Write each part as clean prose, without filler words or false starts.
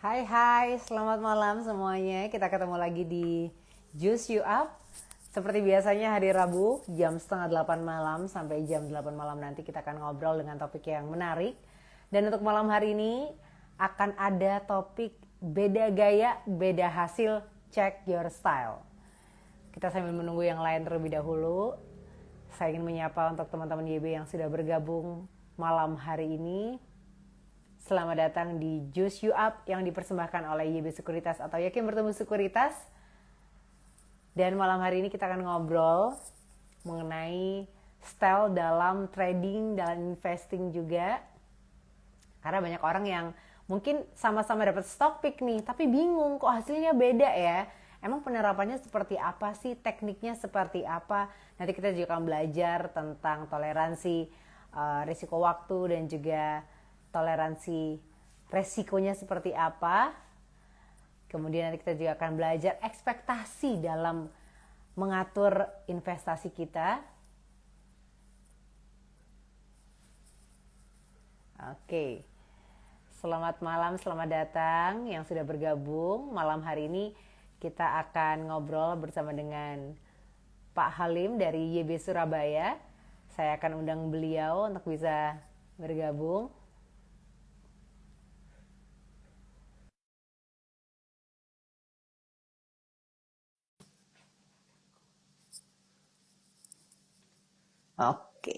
Hai hai, selamat malam semuanya. Kita ketemu lagi di Juice You Up. Seperti biasanya hari Rabu jam setengah 8 malam sampai jam 8 malam nanti kita akan ngobrol dengan topik yang menarik. Dan untuk malam hari ini akan ada topik beda gaya, beda hasil, check your style. Kita sambil menunggu yang lain terlebih dahulu. Saya ingin menyapa untuk teman-teman YB yang sudah bergabung malam hari ini. Selamat datang di Juice You Up yang dipersembahkan oleh YB Sekuritas atau Yakin Bertemu Sekuritas. Dan malam hari ini kita akan ngobrol mengenai style dalam trading, dalam investing juga. Karena banyak orang yang mungkin sama-sama dapat stock pick nih, tapi bingung kok hasilnya beda ya. Emang penerapannya seperti apa sih, tekniknya seperti apa. Nanti kita juga akan belajar tentang toleransi risiko waktu dan juga toleransi resikonya seperti apa. Kemudian nanti kita juga akan belajar ekspektasi dalam mengatur investasi kita. Oke. Selamat malam, selamat datang yang sudah bergabung. Malam hari ini kita akan ngobrol bersama dengan Pak Halim dari YB Surabaya. Saya akan undang beliau untuk bisa bergabung. Oke,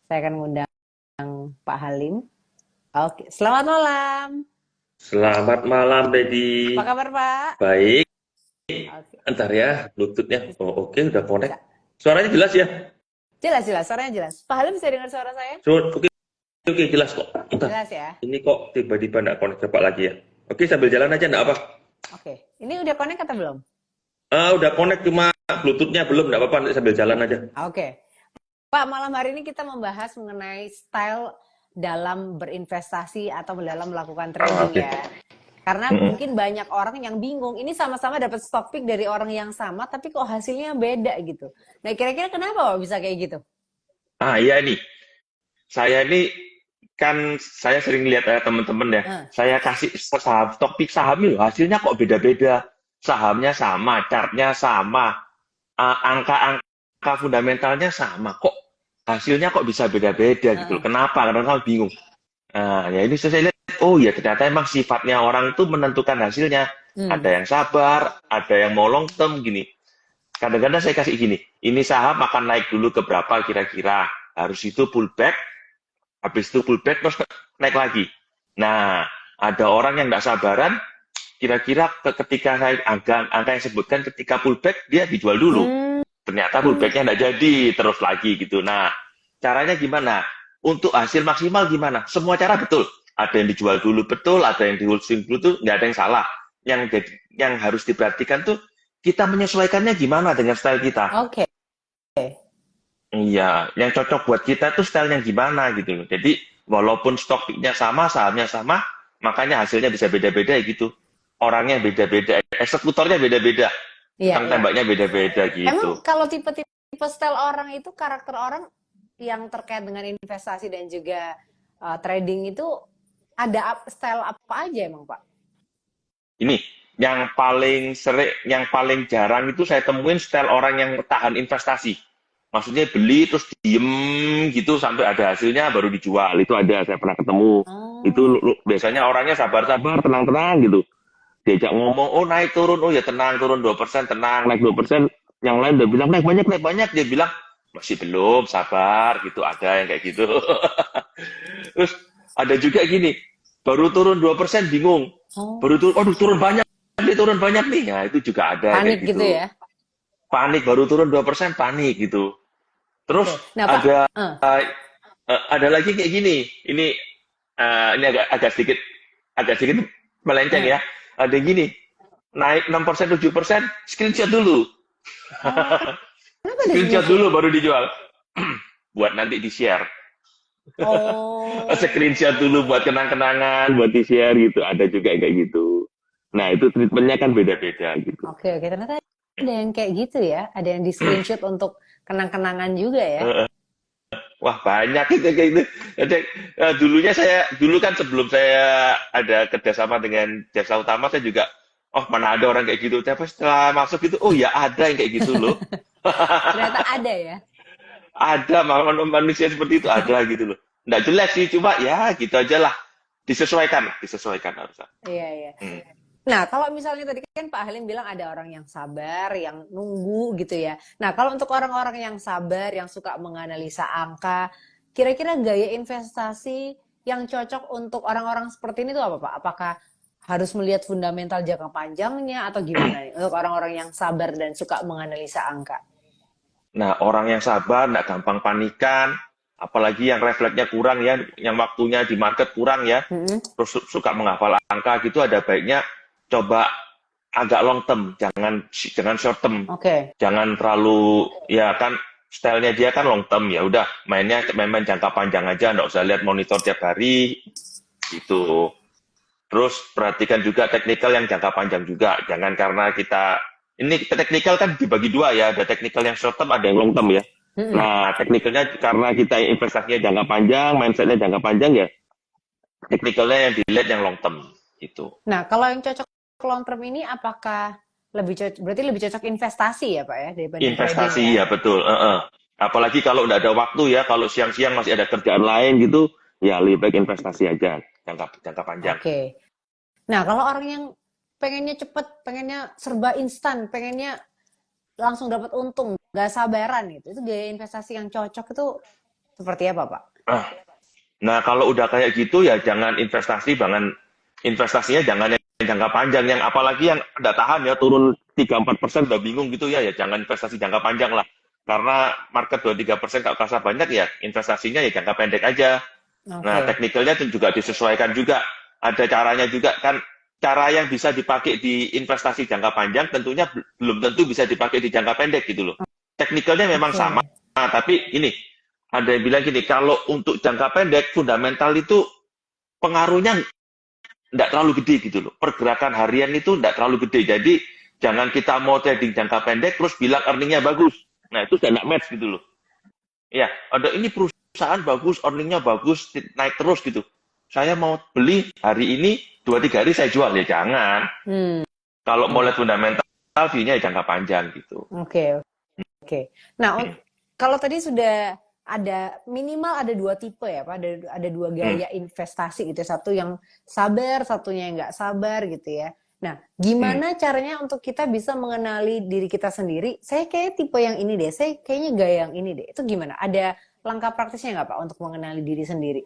saya akan mengundang Pak Halim. Oke, selamat malam. Selamat malam, Dedi. Apa kabar Pak? Baik, Oke, ntar ya, Bluetooth-nya. Oh, oke, udah connect. bisa. Suaranya jelas ya? Jelas, jelas, suaranya jelas. Pak Halim bisa dengar suara saya? Oke, oke, jelas kok. Ntar, Jelas ya? ini kok tiba-tiba nggak connect coba lagi ya? Oke, sambil jalan aja, nggak apa. Oke, ini udah connect atau belum? Udah connect, cuma Bluetooth-nya belum, nggak apa-apa, nanti sambil jalan aja. Oke. Pak, malam hari ini kita membahas mengenai style dalam berinvestasi atau dalam melakukan trading Oke. ya. Karena mungkin banyak orang yang bingung, ini sama-sama dapat stock pick dari orang yang sama, tapi kok hasilnya beda gitu. Nah, kira-kira kenapa Pak bisa kayak gitu? Iya nih. Saya ini kan saya sering lihat teman-teman ya. Hah, Saya kasih saham, topik saham loh, hasilnya kok beda-beda. Sahamnya sama, chartnya sama, angka-angka fundamentalnya sama. Kok hasilnya kok bisa beda-beda gitu loh. hah, Kenapa? Karena kalau bingung. Nah, ya ini saya lihat, oh ya ternyata emang sifatnya orang itu menentukan hasilnya. hmm, Ada yang sabar, ada yang mau long term gini. Kadang-kadang saya kasih gini, ini saham akan naik dulu ke berapa kira-kira. Harus itu pullback, habis itu pullback terus naik lagi. Nah, ada orang yang tidak sabaran, kira-kira ketika saya angka yang sebutkan ketika pullback dia dijual dulu. hmm, Ternyata pullbacknya tidak jadi, terus lagi gitu. Nah, caranya gimana? Untuk hasil maksimal gimana? Semua cara betul. Ada yang dijual dulu betul, ada yang di holding dulu tuh nggak ada yang salah. Yang harus diperhatikan tuh kita menyesuaikannya gimana dengan style kita. oke. Iya, yang cocok buat kita tuh style yang gimana gitu loh. Jadi walaupun stoknya sama, sahamnya sama, makanya hasilnya bisa beda-beda gitu. Orangnya beda-beda, eksekutornya beda-beda, Iya, tukang iya. tembaknya beda-beda Emang gitu. kalau tipe-tipe style orang itu karakter orang yang terkait dengan investasi dan juga trading itu ada style apa aja emang Pak? Ini yang paling jarang itu saya temuin style orang yang tahan investasi. Maksudnya beli terus diem gitu sampai ada hasilnya baru dijual. Itu ada, saya pernah ketemu. Itu Oh, biasanya orangnya sabar-sabar, tenang-tenang gitu. Diajak ngomong, oh naik turun, oh ya tenang, turun 2%, tenang, naik 2%. Yang lain udah bilang, naik banyak. Dia bilang, masih belum, sabar, gitu. Ada yang kayak gitu. Terus ada juga gini, baru turun 2% bingung. oh, Baru turun, aduh turun banyak nih. Ya itu juga ada yang panik kayak gitu gitu. ya? Panik, baru turun 2% panik gitu. Terus Oke. Nah Pak, ada eh, ada lagi kayak gini. Ini agak sedikit melenceng eh. ya. Ada yang gini, naik 6%, 7%, screenshot dulu. Oh, kenapa di Screenshot screenshot? dulu baru dijual. Buat nanti di-share. Oh, Screenshot dulu buat kenang-kenangan, buat di-share gitu. Ada juga yang kayak gitu. Nah, itu treatmentnya kan beda-beda gitu. oke oke. Ternyata ada yang kayak gitu ya. Ada yang di screenshot untuk kenang-kenangan juga ya. Wah banyak itu kayak gitu. Jadi, dulu kan sebelum saya ada kerjasama dengan Jasa Utama saya juga, oh mana ada orang kayak gitu. Tapi setelah masuk itu, oh ya ada yang kayak gitu loh. Ternyata ada ya. Ada manusia seperti itu ada gitu loh. Nggak jelek sih, cuma ya gitu aja lah. Disesuaikan harusnya. Iya, iya. Hmm. Nah, kalau misalnya tadi kan Pak Halim bilang ada orang yang sabar, yang nunggu gitu ya. Nah, kalau untuk orang-orang yang sabar, yang suka menganalisa angka, kira-kira gaya investasi yang cocok untuk orang-orang seperti ini tuh apa, Pak? Apakah harus melihat fundamental jangka panjangnya atau gimana nih untuk orang-orang yang sabar dan suka menganalisa angka? Nah, orang yang sabar, nggak gampang panikan, apalagi yang refleksnya kurang ya, yang waktunya di market kurang ya, Mm-mm. terus suka menghafal angka gitu, ada baiknya coba agak long term, jangan short term, Oke. jangan terlalu ya kan stylenya dia kan long term ya udah mainnya main jangka panjang aja, nggak usah lihat monitor tiap hari gitu. Terus perhatikan juga teknikal yang jangka panjang juga. Jangan karena kita ini teknikal kan dibagi dua ya, ada teknikal yang short term, ada yang long term ya. Mm-mm. Nah, teknikalnya karena kita investasinya jangka panjang, mindsetnya jangka panjang ya, teknikalnya yang dilihat yang long term itu. Nah, kalau yang cocok long term ini apakah lebih cocok, berarti lebih cocok investasi ya, Pak ya, daripada trading Investasi ya? ya betul. Apalagi kalau nggak ada waktu ya, kalau siang-siang masih ada kerjaan lain gitu, ya lebih baik investasi aja jangka jangka panjang. Oke. Nah, kalau orang yang pengennya cepet, pengennya serba instan, pengennya langsung dapat untung, nggak sabaran gitu, itu gaya investasi yang cocok itu seperti apa, Pak? Ah, Nah, kalau udah kayak gitu ya jangan investasinya jangan yang jangka panjang, yang apalagi yang nggak tahan ya turun 3-4% udah bingung gitu ya, ya jangan investasi jangka panjang lah. Karena market 2-3% kalau kasar banyak ya investasinya ya jangka pendek aja. Nah, Oke. teknikalnya itu juga disesuaikan juga. Ada caranya juga kan. Cara yang bisa dipakai di investasi jangka panjang tentunya belum tentu bisa dipakai di jangka pendek gitu loh. Teknikalnya memang sama, Oke. tapi ini ada yang bilang gini, kalau untuk jangka pendek fundamental itu pengaruhnya tidak terlalu gede gitu loh. Pergerakan harian itu tidak terlalu gede. Jadi jangan kita mau trading jangka pendek terus bilang earningnya bagus. Nah itu tidak match gitu loh. Ya, ada ini perusahaan bagus, earningnya bagus, naik terus gitu. Saya mau beli hari ini, 2-3 hari saya jual. Ya jangan. Hmm. Kalau mau lihat fundamental, view-nya ya jangka panjang gitu. Oke. Oke. Nah, kalau tadi sudah ada minimal ada dua tipe ya, Pak. Ada dua Hmm. gaya investasi gitu. Satu yang sabar, satunya yang nggak sabar gitu ya. Nah, Hmm. gimana caranya untuk kita bisa mengenali diri kita sendiri? Saya kayak tipe yang ini deh. Saya kayaknya gaya yang ini deh. Itu gimana? Ada langkah praktisnya nggak, Pak, untuk mengenali diri sendiri?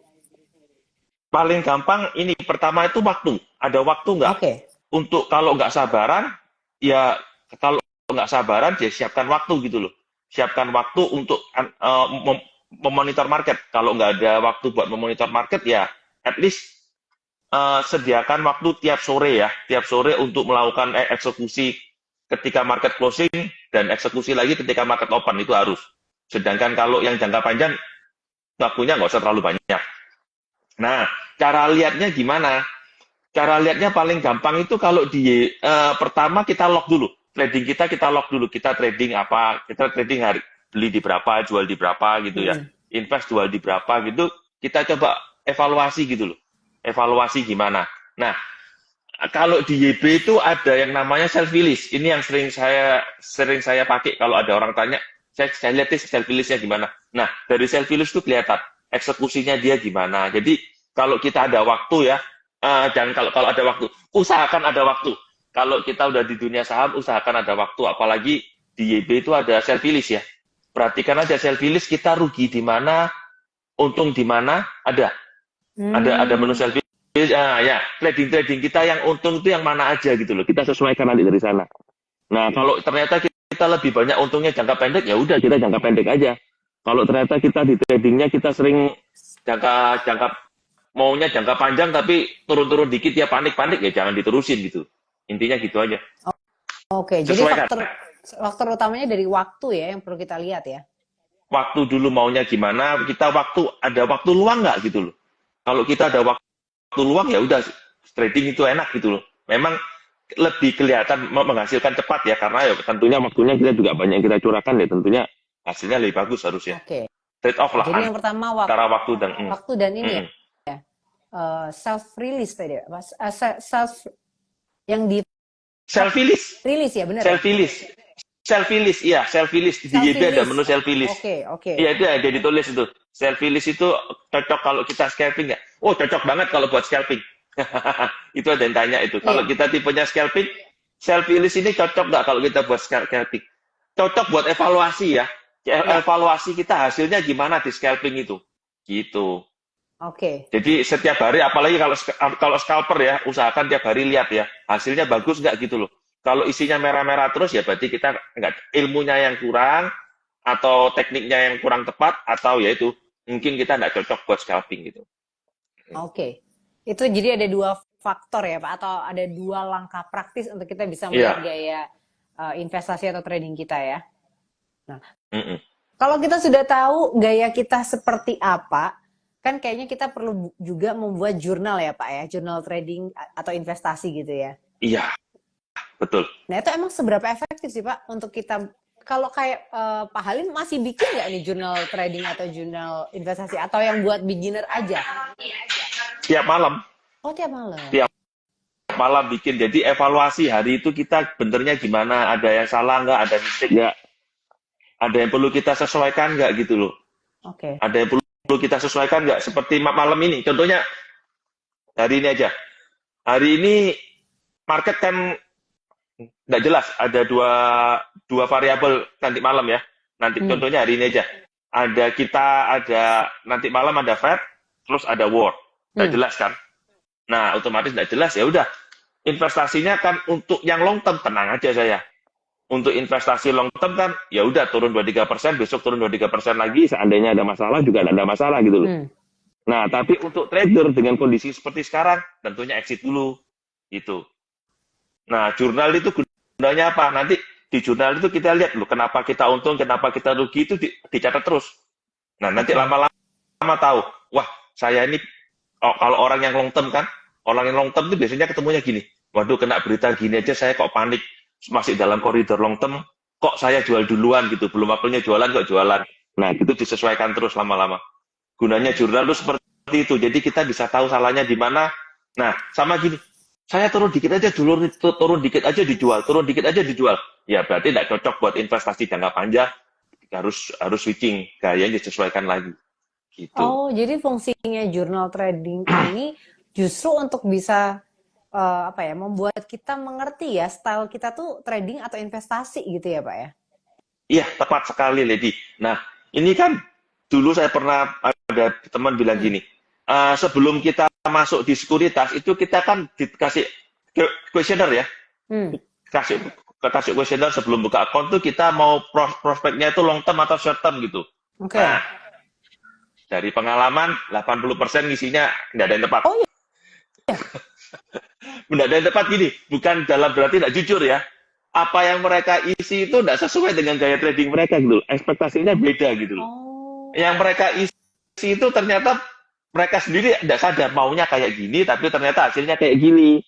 Paling gampang ini pertama itu waktu. Ada waktu nggak? Oke. Untuk kalau nggak sabaran, ya kalau nggak sabaran, ya siapkan waktu gitu loh. Siapkan waktu untuk memonitor market. Kalau nggak ada waktu buat memonitor market, ya at least sediakan waktu tiap sore ya. Tiap sore untuk melakukan eksekusi ketika market closing dan eksekusi lagi ketika market open itu harus. Sedangkan kalau yang jangka panjang, waktunya nggak usah terlalu banyak. Nah, cara lihatnya gimana? Cara lihatnya paling gampang itu kalau pertama kita log dulu. Trading kita log dulu. Kita trading apa? Kita trading hari beli di berapa, jual di berapa gitu ya. Mm-mm. Invest jual di berapa gitu. Kita coba evaluasi gitu loh. Evaluasi gimana. Nah, kalau di YB itu ada yang namanya self release. Ini yang sering saya pakai kalau ada orang tanya, saya lihat self release-nya gimana. Nah, dari self release itu kelihatan eksekusinya dia gimana. Jadi kalau kita ada waktu ya, dan kalau ada waktu, usahakan ada waktu. Kalau kita udah di dunia saham, usahakan ada waktu. Apalagi di YB itu ada self release ya. Perhatikan aja self release, kita rugi di mana, untung di mana, ada menu Hmm. self release. Ya, trading kita yang untung itu yang mana aja gitu loh. Kita sesuaikan nanti dari sana. Nah, kalau ternyata kita lebih banyak untungnya jangka pendek, ya udah kita jangka pendek aja. Kalau ternyata kita di tradingnya kita sering jangka jangka maunya jangka panjang tapi turun-turun dikit ya panik-panik ya jangan diterusin gitu. Intinya gitu aja. Oke, jadi Sesuaikan. faktor utamanya dari waktu ya yang perlu kita lihat ya. Waktu dulu maunya gimana, kita ada waktu luang nggak gitu loh. Kalau kita ada waktu luang ya udah trading itu enak gitu loh. Memang lebih kelihatan menghasilkan cepat ya karena ya tentunya waktunya kita juga banyak yang kita curahkan ya tentunya hasilnya lebih bagus harusnya. Oke. trade off lah Jadi yang pertama antara waktu dan waktu dan ini ya, self release tadi, self yang di self release, release ya, benar ya? self release, self release, iya self release di Self YB ada release. menu self release. Oke. Iya itu ada ditulis itu. Self release itu cocok kalau kita scalping nggak? Oh cocok banget kalau buat scalping. Itu ada yang tanya itu. Kalau Iya. kita tipenya scalping, self release ini cocok nggak kalau kita buat scalping? Cocok buat evaluasi ya. Ya. Evaluasi kita hasilnya gimana di scalping itu. Gitu. Oke. Jadi setiap hari, apalagi kalau scalper ya, usahakan tiap hari lihat ya, hasilnya bagus nggak gitu loh. Kalau isinya merah-merah terus ya berarti kita nggak, ilmunya yang kurang, atau tekniknya yang kurang tepat, atau ya itu mungkin kita nggak cocok buat scalping gitu. Oke. Itu jadi ada dua faktor ya Pak, atau ada dua langkah praktis untuk kita bisa melihat Iya. gaya investasi atau trading kita ya. Nah, Mm-mm. kalau kita sudah tahu gaya kita seperti apa, kan kayaknya kita perlu juga membuat jurnal ya Pak ya, jurnal trading atau investasi gitu ya. Iya, betul. Nah itu emang seberapa efektif sih Pak untuk kita, kalau kayak Pak Halim masih bikin nggak nih jurnal trading atau jurnal investasi, atau yang buat beginner aja? Tiap malam, Oh tiap malam. tiap malam bikin. Jadi evaluasi hari itu kita benernya gimana, ada yang salah nggak, ada mistake nggak, ada yang perlu kita sesuaikan nggak gitu loh. Oke. Ada yang perlu kita sesuaikan nggak? Seperti malam ini, contohnya hari ini aja. Hari ini market kan nggak jelas, ada dua variabel nanti malam ya. Nanti contohnya hari ini aja. Ada nanti malam ada Fed, terus ada war. Nggak jelas kan? Nah, otomatis nggak jelas ya udah. Investasinya kan untuk yang long term tenang aja saya. Untuk investasi long term kan ya udah turun 2-3%, besok turun 2-3% lagi, seandainya ada masalah juga nggak ada masalah gitu loh. Nah, tapi untuk trader dengan kondisi seperti sekarang tentunya exit dulu gitu. Nah, jurnal itu gunanya apa? Nanti di jurnal itu kita lihat loh, kenapa kita untung, kenapa kita rugi, itu dicatat terus. Nah, nanti lama-lama tahu, wah, saya ini, kalau orang yang long term kan, orang yang long term itu biasanya ketemunya gini, waduh, kena berita gini aja saya kok panik, masih dalam koridor long term, kok saya jual duluan gitu, belum waktunya jualan kok jualan. Nah, itu disesuaikan terus lama-lama. Gunanya jurnal itu seperti itu, jadi kita bisa tahu salahnya di mana. Nah, sama gini, saya turun dikit aja dulu, turun dikit aja dijual, turun dikit aja dijual. Ya berarti tidak cocok buat investasi jangka panjang. Harus switching, gayanya disesuaikan lagi. Gitu. Oh, jadi fungsinya jurnal trading ini justru untuk bisa membuat kita mengerti ya style kita tuh trading atau investasi gitu ya Pak ya? Iya, tepat sekali, Lady. Nah, ini kan dulu saya pernah ada teman bilang gini, sebelum kita masuk di sekuritas itu kita kan dikasih questionnaire ya, kasih questionnaire sebelum buka akun tuh kita mau prospeknya itu long term atau short term gitu. Oke. Nah, dari pengalaman 80% ngisinya nggak ada yang tepat. Oh iya. Nggak ada yang tepat gini, bukan dalam berarti nggak jujur ya. Apa yang mereka isi itu nggak sesuai dengan gaya trading mereka gitu. Ekspektasinya beda gitu loh. Oh. Yang mereka isi itu ternyata mereka sendiri tidak sadar maunya kayak gini, tapi ternyata hasilnya kayak gini.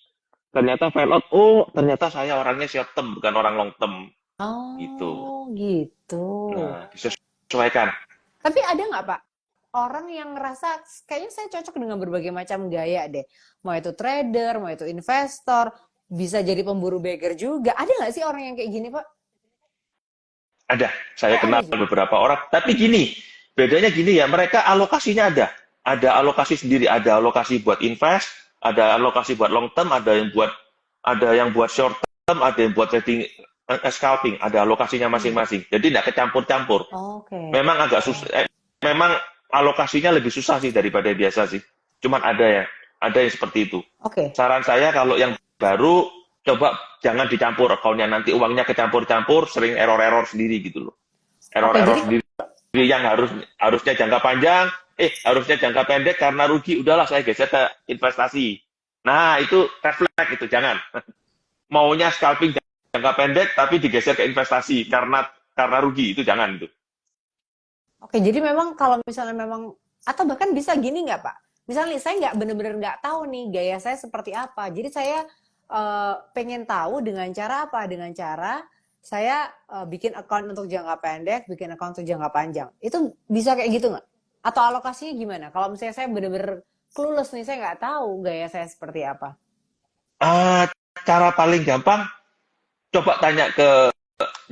Ternyata fail out, oh ternyata saya orangnya short term, bukan orang long term. Oh, Gitu. gitu. Nah, disesuaikan. Tapi ada nggak Pak orang yang ngerasa kayaknya saya cocok dengan berbagai macam gaya deh. Mau itu trader, mau itu investor, bisa jadi pemburu beggar juga. Ada nggak sih orang yang kayak gini Pak? Ada, saya kenal beberapa orang. Tapi gini, bedanya gini ya, mereka alokasinya ada. Ada alokasi sendiri, ada alokasi buat invest, ada alokasi buat long term, ada yang buat short term, ada yang buat trading scalping, ada alokasinya masing-masing. Jadi tidak kecampur-campur. Okay. Memang agak susah, memang alokasinya lebih susah sih daripada biasa sih. Cuman ada yang seperti itu. Okay. Saran saya kalau yang baru, coba jangan dicampur akunnya, nanti uangnya kecampur-campur, sering error-error sendiri gitu loh. Error-error sendiri yang harusnya jangka panjang, harusnya jangka pendek karena rugi, udahlah saya geser ke investasi. Nah, itu red flag itu, jangan. Maunya scalping jangka pendek tapi digeser ke investasi karena rugi, itu jangan itu. Oke, jadi memang kalau misalnya memang, atau bahkan bisa gini nggak Pak? Misalnya saya nggak benar-benar nggak tahu nih gaya saya seperti apa. Jadi saya pengen tahu dengan cara apa? Dengan cara saya bikin account untuk jangka pendek, bikin account untuk jangka panjang. Itu bisa kayak gitu nggak? Atau alokasinya gimana? Kalau misalnya saya bener-bener clueless nih, saya nggak tahu gaya saya seperti apa. Ah, cara paling gampang, coba tanya ke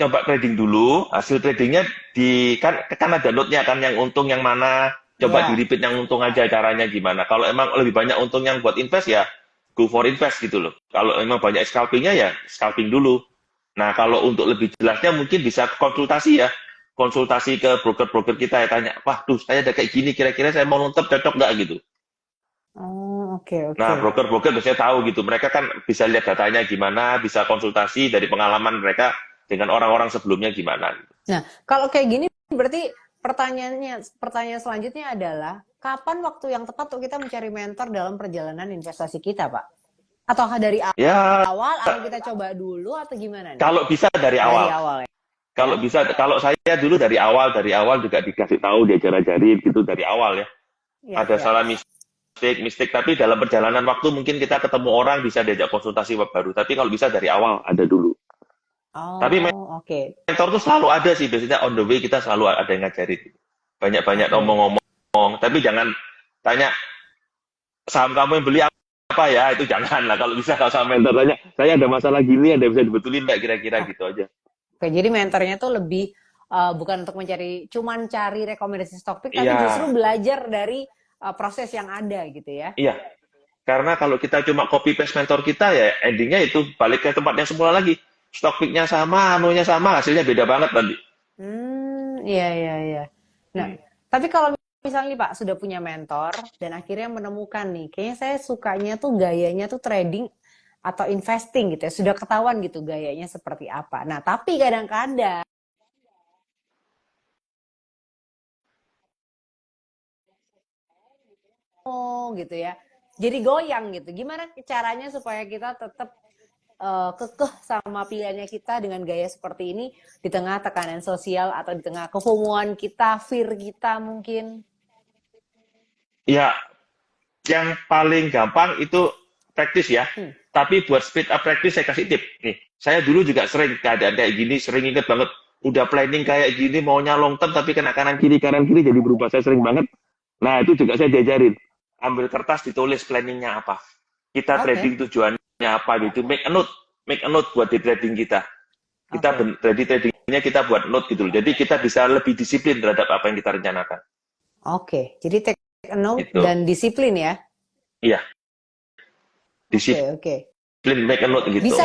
coba trading dulu, hasil tradingnya kan ada note-nya kan yang untung yang mana, coba di Ya, repeat yang untung aja caranya gimana. Kalau emang lebih banyak untung yang buat invest ya go for invest gitu loh. Kalau emang banyak scalpingnya ya scalping dulu. Nah, kalau untuk lebih jelasnya mungkin bisa konsultasi ya. Konsultasi ke broker-broker kita ya tanya, wah tuh saya ada kayak gini, kira-kira saya mau nonton cocok nggak gitu. oh oke Nah, oke. broker-broker biasanya tahu gitu. Mereka kan bisa lihat datanya gimana, bisa konsultasi dari pengalaman mereka dengan orang-orang sebelumnya gimana. Nah, kalau kayak gini berarti pertanyaan selanjutnya adalah kapan waktu yang tepat untuk kita mencari mentor dalam perjalanan investasi kita, Pak? Atau dari Ya, awal atau kita coba dulu atau gimana nih? kalau bisa dari Dari awal. awal Kalau ya. bisa, kalau saya dulu dari awal juga dikasih tahu, diajar-ajarin gitu dari awal ya. Ya, Ada ya. salah mistik, tapi dalam perjalanan waktu mungkin kita ketemu orang bisa diajak konsultasi baru. Tapi kalau bisa dari awal ada dulu. Tapi Oh, oke. mentor tuh selalu ada sih, biasanya on the way kita selalu ada yang ngajarin. Banyak-banyak Oke. ngomong-ngomong, tapi jangan tanya saham kamu yang beli apa ya, itu jangan lah. Kalau bisa kalau sama mentor tanya, saya ada masalah gini, ada yang bisa dibetulin nggak kira-kira gitu aja. Oke, jadi mentornya tuh lebih bukan untuk cuman cari rekomendasi stock pick, tapi Iya, justru belajar dari proses yang ada gitu ya. iya. Karena kalau kita cuma copy paste mentor kita ya endingnya itu balik ke tempat yang semula lagi. Stock pick-nya sama, anunya sama, hasilnya beda banget nanti. Iya, iya, iya. Nah, Hmm. tapi kalau misalnya nih Pak sudah punya mentor dan akhirnya menemukan nih, kayaknya saya sukanya tuh gayanya tuh trading atau investing gitu ya, sudah ketahuan gitu gayanya seperti apa. Nah, tapi kadang-kadang gitu ya, jadi goyang gitu. Gimana caranya supaya kita tetap kekeh sama pilihannya kita dengan gaya seperti ini di tengah tekanan sosial atau di tengah kefomoan kita, fear kita mungkin. Ya, yang paling gampang itu praktis ya. Hmm, Tapi buat speed up practice saya kasih tip. Nih, saya dulu juga sering keadaan kayak gini, sering inget banget. Udah planning kayak gini, maunya long term, tapi kena kanan kiri jadi berubah. Saya sering banget. Nah, itu juga saya diajarin. Ambil kertas, ditulis planningnya apa. Kita oke, trading tujuannya apa gitu. Make a note buat di trading kita. Kita oke, jadi tradingnya kita buat note gitu loh. Jadi kita bisa lebih disiplin terhadap apa yang kita rencanakan. oke. Jadi take a note Itu. dan disiplin ya. Iya, Oke, disiplin oke. make a note gitu. Bisa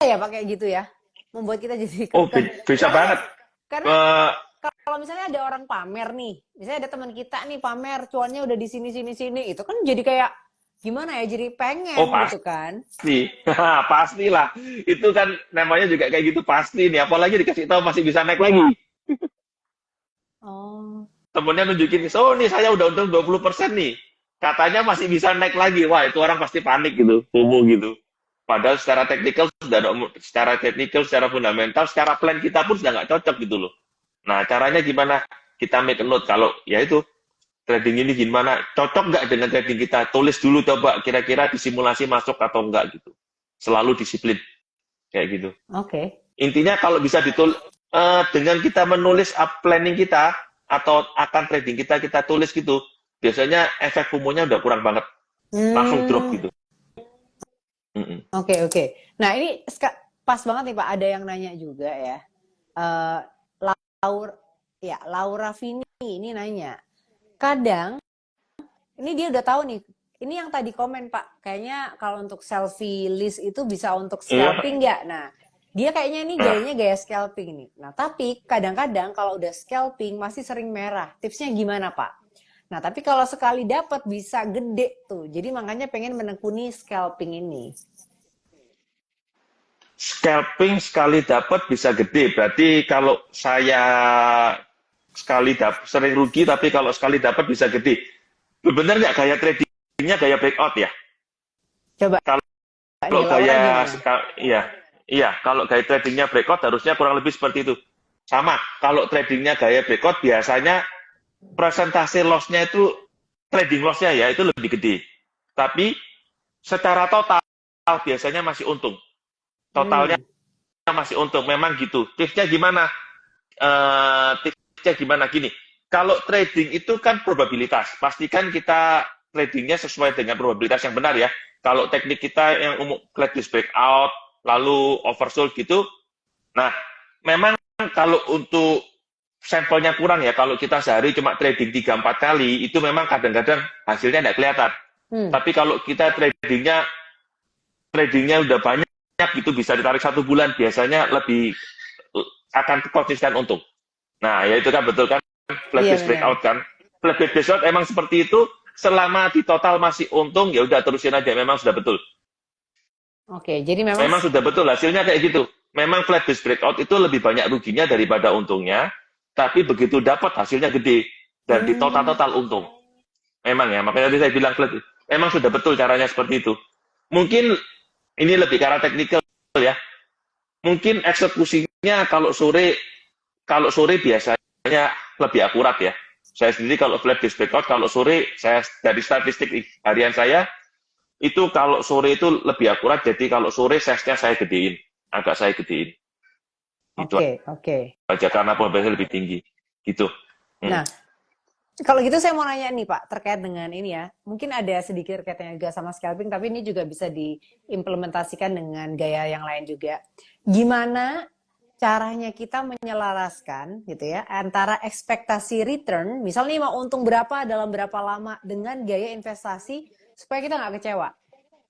ya pakai gitu ya, membuat kita jadi Oh, kekeh. bisa Karena banget. karena Eh, kalau misalnya ada orang pamer nih, misalnya ada teman kita nih pamer cuannya udah di sini sini sini, itu kan jadi kayak gimana ya? Jadi oh, pengen gitu kan? pasti. Pastilah. Itu kan namanya juga kayak gitu pasti nih. Apalagi dikasih tahu masih bisa naik lagi. Oh, Temennya nunjukin, oh nih saya udah untung 20% nih. Katanya masih bisa naik lagi. Wah, itu orang pasti panik gitu. FOMO gitu. Padahal secara teknikal, secara fundamental, secara plan kita pun sudah nggak cocok gitu loh. Nah, caranya gimana? Kita make a note. Kalau ya itu, trading ini gimana? Cocok nggak dengan trading kita? Tulis dulu coba kira-kira disimulasi masuk atau enggak gitu. Selalu disiplin kayak gitu. oke. Intinya kalau bisa dengan kita menulis up planning kita atau akan trading kita tulis gitu, biasanya efek FOMO-nya udah kurang banget. Langsung drop Hmm, gitu. Mm-mm. oke oke. Nah ini pas banget nih Pak, ada yang nanya juga ya. Eh Laura, ya Laura Vini ini nanya. Kadang ini dia udah tahu nih. Ini yang tadi komen Pak, kayaknya kalau untuk selfie list itu bisa untuk Iya. scalping nggak? Nah, dia kayaknya ini Nah, gayanya gaya scalping nih. Nah, tapi kadang-kadang kalau udah scalping masih sering merah. Tipsnya gimana Pak? Nah, tapi kalau sekali dapat bisa gede tuh. Jadi makanya pengen menekuni scalping ini. scalping sekali dapat bisa gede. Berarti kalau saya sering rugi, tapi kalau sekali dapat bisa gede. Benar nggak gaya tradingnya gaya breakout ya? Coba Kalau nih Laura gaya, gimana? iya, iya. Kalau gaya tradingnya breakout harusnya kurang lebih seperti itu. Sama. Kalau tradingnya gaya breakout biasanya presentasi loss-nya itu trading loss-nya ya itu lebih gede. Tapi secara total biasanya masih untung. Totalnya Hmm, masih masih untung. Memang gitu. Tipsnya gimana? Tipsnya gimana? Gini, kalau trading itu kan probabilitas. Pastikan kita tradingnya sesuai dengan probabilitas yang benar ya. Kalau teknik kita yang umum flat disk breakout, lalu oversold gitu, nah memang kalau untuk sampelnya kurang ya, kalau kita sehari cuma trading 3-4 kali, itu memang kadang-kadang hasilnya tidak kelihatan. Tapi kalau kita tradingnya udah banyak, itu bisa ditarik 1 bulan, biasanya lebih akan konsisten untung. Nah, ya itu kan betul kan, flat Iya disk benar. breakout kan. Flat disk breakout emang seperti itu, selama di total masih untung, ya udah terusin aja, memang sudah betul. Oke, jadi memang Memang sudah betul hasilnya kayak gitu. Memang flat disk breakout itu lebih banyak ruginya daripada untungnya, tapi begitu dapat hasilnya gede dan di hmm, total untung. Memang ya, makanya tadi saya bilang flat. Memang sudah betul caranya seperti itu. Mungkin ini lebih ke arah teknikal ya. Mungkin eksekusinya kalau sore biasanya lebih akurat ya. Saya sendiri kalau flat disk breakout kalau sore saya dari statistik harian saya itu kalau sore itu lebih akurat, jadi kalau sore size-nya agak saya gedein. Itu oke, oke. aja karena probabilitasnya lebih tinggi. Gitu. Hmm. Nah, kalau gitu saya mau nanya nih Pak, terkait dengan ini ya. Mungkin ada sedikit kaitannya juga sama scalping, tapi ini juga bisa diimplementasikan dengan gaya yang lain juga. Gimana caranya kita menyelaraskan gitu ya antara ekspektasi return, misalnya mau untung berapa dalam berapa lama dengan gaya investasi supaya kita nggak kecewa.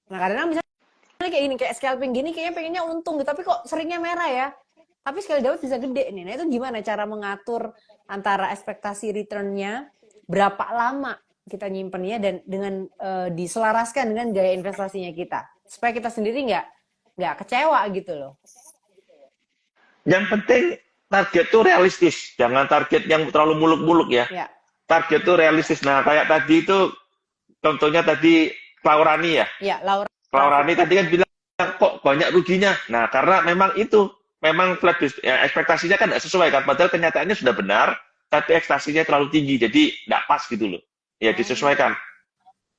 Nah, kadang misalnya kayak ini kayak scalping gini kayaknya pengennya untung gitu, tapi kok seringnya merah ya. Tapi sekali dapat bisa gede nih. Nah, itu gimana cara mengatur antara ekspektasi returnnya berapa lama kita nyimpennya dan dengan diselaraskan dengan gaya investasinya kita supaya kita sendiri nggak kecewa gitu loh. Yang penting target itu realistis, jangan target yang terlalu muluk-muluk ya. Ya, Target itu realistis. Nah, kayak tadi itu contohnya tadi Klaurani ya. ya Laura. Klaurani tadi kan bilang kok banyak ruginya. Nah, karena memang itu memang flat ya, ekspektasinya kan tidak sesuai kan, padahal kenyataannya sudah benar, tapi ekspektasinya terlalu tinggi, jadi tidak pas gitu loh. Ya disesuaikan.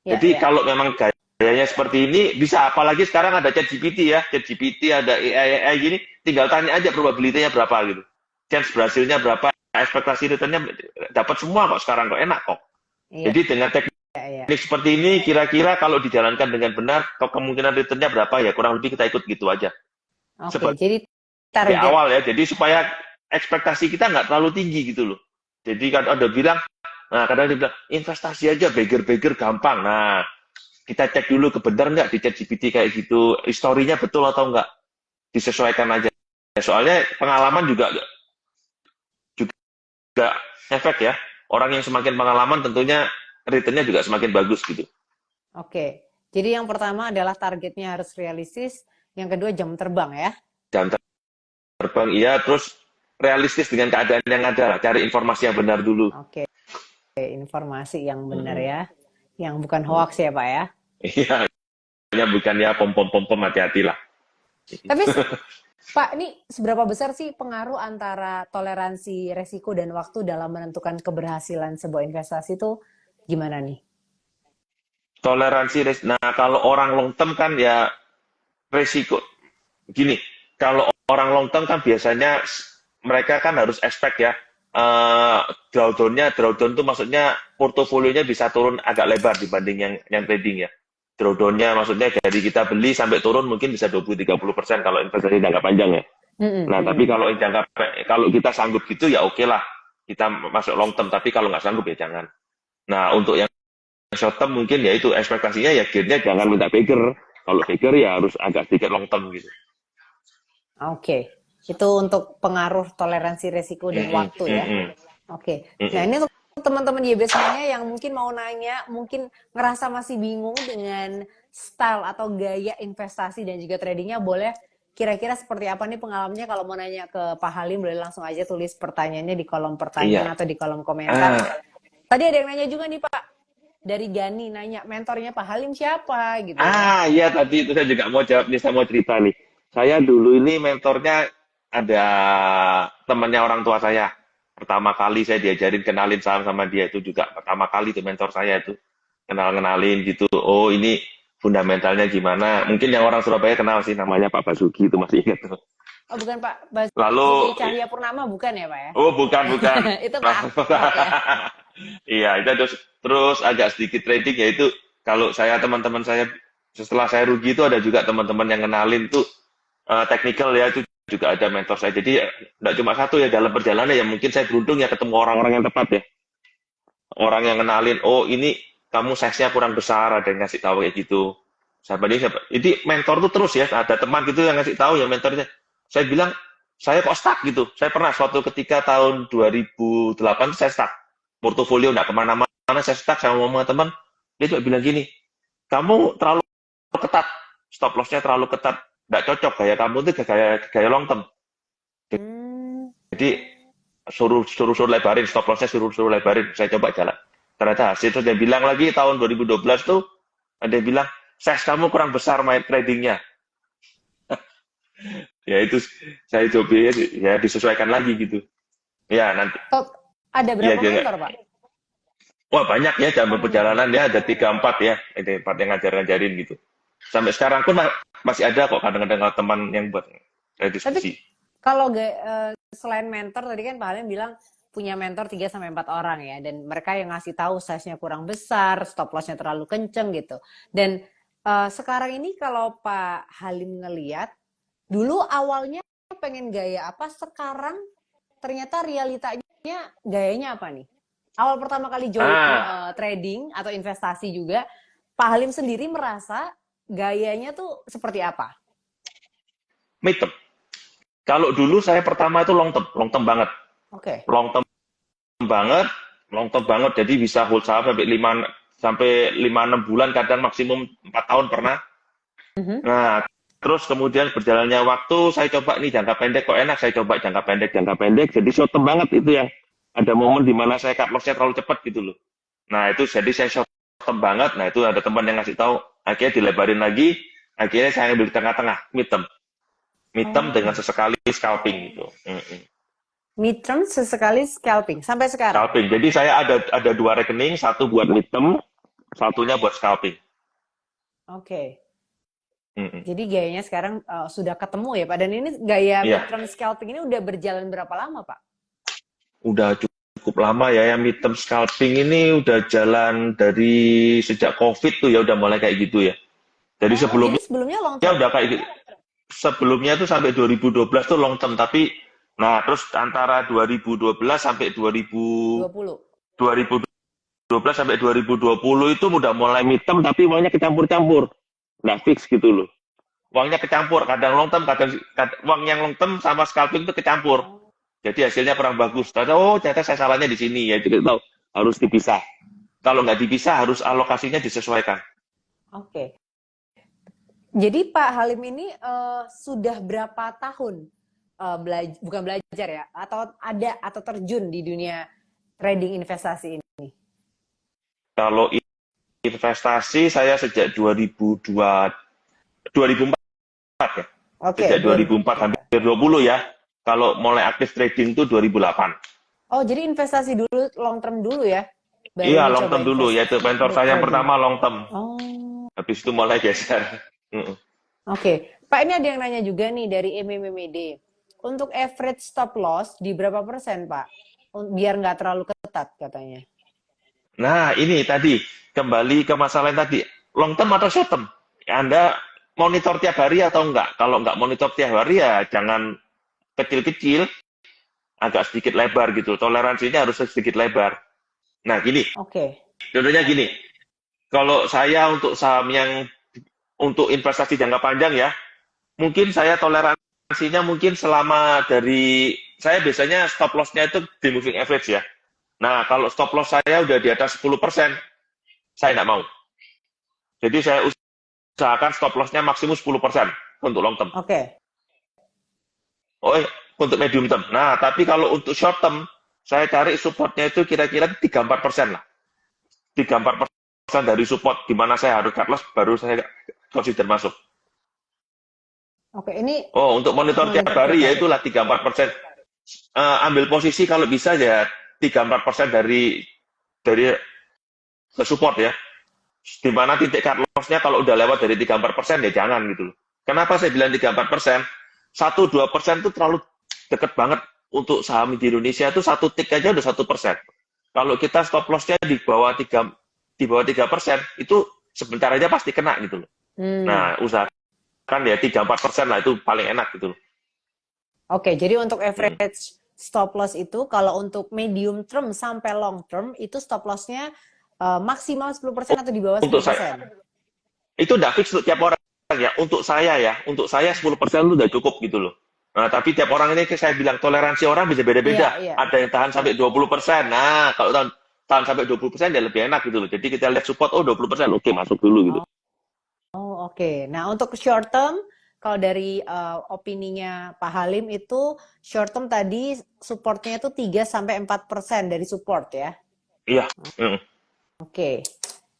Ya, Jadi ya. kalau memang gayanya seperti ini, bisa apalagi sekarang ada ChatGPT ya, ChatGPT ada AI gini, tinggal tanya aja probabilitasnya berapa gitu. Chance berhasilnya berapa, ekspektasi returnnya dapat semua kok sekarang kok enak kok. Iya, Jadi dengan teknik iya. seperti ini, kira-kira kalau dijalankan dengan benar, kemungkinan returnnya berapa ya kurang lebih kita ikut gitu aja. Oke, Sebagai jadi target. awal ya, jadi supaya ekspektasi kita nggak terlalu tinggi gitu loh. Jadi kan ada bilang, nah kadang dia bilang investasi aja beggar-beggar gampang. Nah, kita cek dulu kebenar nggak di ChatGPT kayak gitu, historinya betul atau nggak, disesuaikan aja. Soalnya pengalaman juga efek ya. Orang yang semakin pengalaman tentunya returnnya juga semakin bagus gitu. Oke. Jadi yang pertama adalah targetnya harus realistis, yang kedua jam terbang ya. Jam terbang iya, terus realistis dengan keadaan yang ada, cari informasi yang benar dulu. Oke, informasi yang benar Mm-mm. ya. Yang bukan hoax ya, Pak ya. Iya, bukan ya pom-pom hati-hati lah. Tapi Pak, ini seberapa besar sih pengaruh antara toleransi resiko dan waktu dalam menentukan keberhasilan sebuah investasi itu gimana nih? Toleransi, nah kalau orang long term kan ya resiko. Gini, kalau orang long term kan biasanya mereka kan harus expect ya, drawdown itu maksudnya portofolionya bisa turun agak lebar dibanding yang trading ya. Drawdownnya maksudnya dari kita beli sampai turun mungkin bisa 20-30% kalau investasi jangka panjang ya. Nah, tapi kalau kita sanggup gitu ya oke lah. Kita masuk long term, tapi kalau nggak sanggup ya jangan. Nah, untuk yang short term mungkin ya itu ekspektasinya ya gear-nya jangan minta beggar. Kalau beggar ya harus agak sedikit long term gitu. Oke, itu untuk pengaruh toleransi resiko dan Mm-mm, waktu ya. mm-mm, Oke, nah mm-mm. ini untuk teman-teman YB semuanya yang mungkin mau nanya, mungkin ngerasa masih bingung dengan style atau gaya investasi dan juga tradingnya, boleh kira-kira seperti apa nih pengalamannya. Kalau mau nanya ke Pak Halim, boleh langsung aja tulis pertanyaannya di kolom pertanyaan Iya. atau di kolom komentar. Ah, Tadi ada yang nanya juga nih Pak, dari Gani nanya mentornya Pak Halim siapa gitu ya. iya tadi itu saya juga mau jawab nih, saya mau cerita nih. Saya dulu ini mentornya ada temannya orang tua saya. Pertama kali saya diajarin kenalin saham sama dia itu juga pertama kali itu mentor saya itu kenalin gitu. Oh ini fundamentalnya gimana? Mungkin yang orang Surabaya kenal sih namanya Pak Basuki itu masih ingat tuh. Oh, bukan Pak Basuki Lalu, Cahayapurnama bukan ya Pak ya? oh bukan, bukan. Itu Pak Ahmad ya. Iya, itu terus agak sedikit trading yaitu kalau saya teman-teman saya setelah saya rugi itu ada juga teman-teman yang kenalin tuh technical ya itu juga ada mentor saya. Jadi nggak cuma satu ya dalam perjalanan ya mungkin saya beruntung ya ketemu orang-orang yang tepat ya. Orang yang kenalin, oh ini kamu size-nya kurang besar, ada yang ngasih tahu kayak gitu. Sahabat ini, siapa? Jadi mentor tuh terus ya, ada teman gitu yang ngasih tahu ya mentornya. Saya bilang, saya kok stuck gitu. Saya pernah suatu ketika tahun 2008 saya stuck. Portofolio nggak kemana-mana, saya stuck sama teman. Dia juga bilang gini, kamu terlalu ketat, stop loss-nya terlalu ketat, nggak cocok gaya kamu tuh gaya long term. Hmm. Jadi suruh lebarin, stop loss-nya suruh lebarin. Saya coba jalan. Ternyata hasil terus dia bilang lagi tahun 2012 tuh ada yang bilang size kamu kurang besar main tradingnya. Ya itu saya coba ya disesuaikan lagi gitu. Ya nanti. Oh, ada Ya, berapa ya, mentor Pak? wah banyak ya dalam perjalanan ya ada 3-4 ya, ada 4 yang ngajarin gitu. Sampai sekarang pun masih ada kok kadang-kadang teman yang buat diskusi. Tapi kalau selain mentor tadi kan Pak Halim bilang punya mentor 3 sampai 4 orang ya dan mereka yang ngasih tahu size-nya kurang besar, stop loss-nya terlalu kenceng gitu. Dan sekarang ini kalau Pak Halim ngeliat dulu awalnya pengen gaya apa, sekarang ternyata realitanya gayanya apa nih? Awal pertama kali join trading atau investasi juga, Pak Halim sendiri merasa gayanya tuh seperti apa? Midterm. Kalau dulu saya pertama itu long term banget. Oke. Long term banget, jadi bisa hold saham sampai 5-6 bulan, kadang maksimum 4 tahun pernah. Nah, terus kemudian berjalannya waktu, saya coba nih jangka pendek kok enak, saya coba jangka pendek, jadi short term banget itu yang ada momen di mana saya cut loss-nya terlalu cepat gitu loh. Nah, itu jadi saya short term banget, nah itu ada teman yang ngasih tahu, akhirnya dilebarin lagi, akhirnya saya ambil di tengah-tengah, midterm dengan sesekali scalping gitu. Midterm sesekali scalping sampai sekarang. Scalping. Jadi saya ada 2 rekening, satu buat midterm, satunya buat scalping. Oke. Jadi gayanya sekarang sudah ketemu ya Pak. Dan ini gaya midterm scalping ini udah berjalan berapa lama Pak? Udah cukup lama ya, yang midterm scalping ini udah jalan dari sejak COVID tuh ya udah mulai kayak gitu ya. Jadi sebelumnya long term. Udah kayak gitu. Sebelumnya tuh sampai 2012 tuh long term, tapi nah terus antara 2012 sampai 2012 sampai 2020 itu udah mulai midterm tapi uangnya kecampur-campur. Nggak fix gitu loh. Uangnya kecampur, kadang long term, kadang uang yang long term sama scalping itu kecampur. Jadi hasilnya kurang bagus. Ternyata saya salahnya di sini ya. Jadi tahu harus dipisah. Kalau nggak dipisah harus alokasinya disesuaikan. Oke. Jadi Pak Halim ini sudah berapa tahun bukan belajar ya, atau terjun di dunia trading investasi ini? Kalau investasi saya sejak 2004 ya. Oke. Sejak 2004 hampir 20 ya. Kalau mulai aktif trading itu 2008. Oh, jadi investasi dulu, long term dulu ya? Iya, long term dulu. Yaitu mentor saya yang pertama long term. Oh. Habis itu mulai geser. Oke. Pak, ini ada yang nanya juga nih dari MMMD. Untuk average stop loss di berapa persen, Pak? Biar nggak terlalu ketat katanya. Nah, ini tadi. Kembali ke masalah yang tadi. Long term atau short term? Anda monitor tiap hari atau enggak? Kalau enggak monitor tiap hari ya jangan kecil-kecil. Agak sedikit lebar gitu. Toleransinya harus sedikit lebar. Nah, gini. Oke. Contohnya gini. Kalau saya untuk saham yang untuk investasi jangka panjang ya, mungkin saya toleransinya mungkin selama dari, saya biasanya stop loss-nya itu di moving average ya. Nah, kalau stop loss saya udah di atas 10%, saya nggak mau. Jadi saya usahakan stop loss-nya maksimum 10% untuk long term. Oke. Untuk medium term. Nah, tapi kalau untuk short term, saya cari supportnya itu kira-kira 3-4% lah. 3-4% dari support, di mana saya harus cut loss, baru saya consider masuk. Oke, ini... untuk monitor tiap hari ya itulah 3-4%. Ambil posisi kalau bisa ya 3-4% dari support ya. Di mana titik cut loss-nya kalau udah lewat dari 3-4% ya jangan gitu loh. Kenapa saya bilang 3-4%? 1-2% itu terlalu deket banget untuk saham di Indonesia itu satu tick aja udah 1%. Kalau kita stop lossnya di bawah 3% itu sebentar aja pasti kena gitu loh. Hmm. Nah, usahakan ya 3-4% lah itu paling enak gitu loh. Oke, jadi untuk Hmm. average stop loss itu kalau untuk medium term sampai long term itu stop lossnya maksimal 10% atau di bawah Untuk sepuluh saya persen? itu udah fix untuk tiap orang ya. Untuk saya 10% itu udah cukup gitu loh. Nah, tapi tiap orang ini saya bilang toleransi orang bisa Iya, beda-beda. iya, Ada yang tahan iya. sampai 20%. Nah, kalau tahan sampai 20% ya lebih enak gitu loh. Jadi kita lihat support, oh 20%, oke masuk dulu gitu. Oh, oke. Nah, untuk short term, kalau dari opininya Pak Halim itu short term tadi supportnya itu 3-4% dari support ya. Iya. Mm. Oke.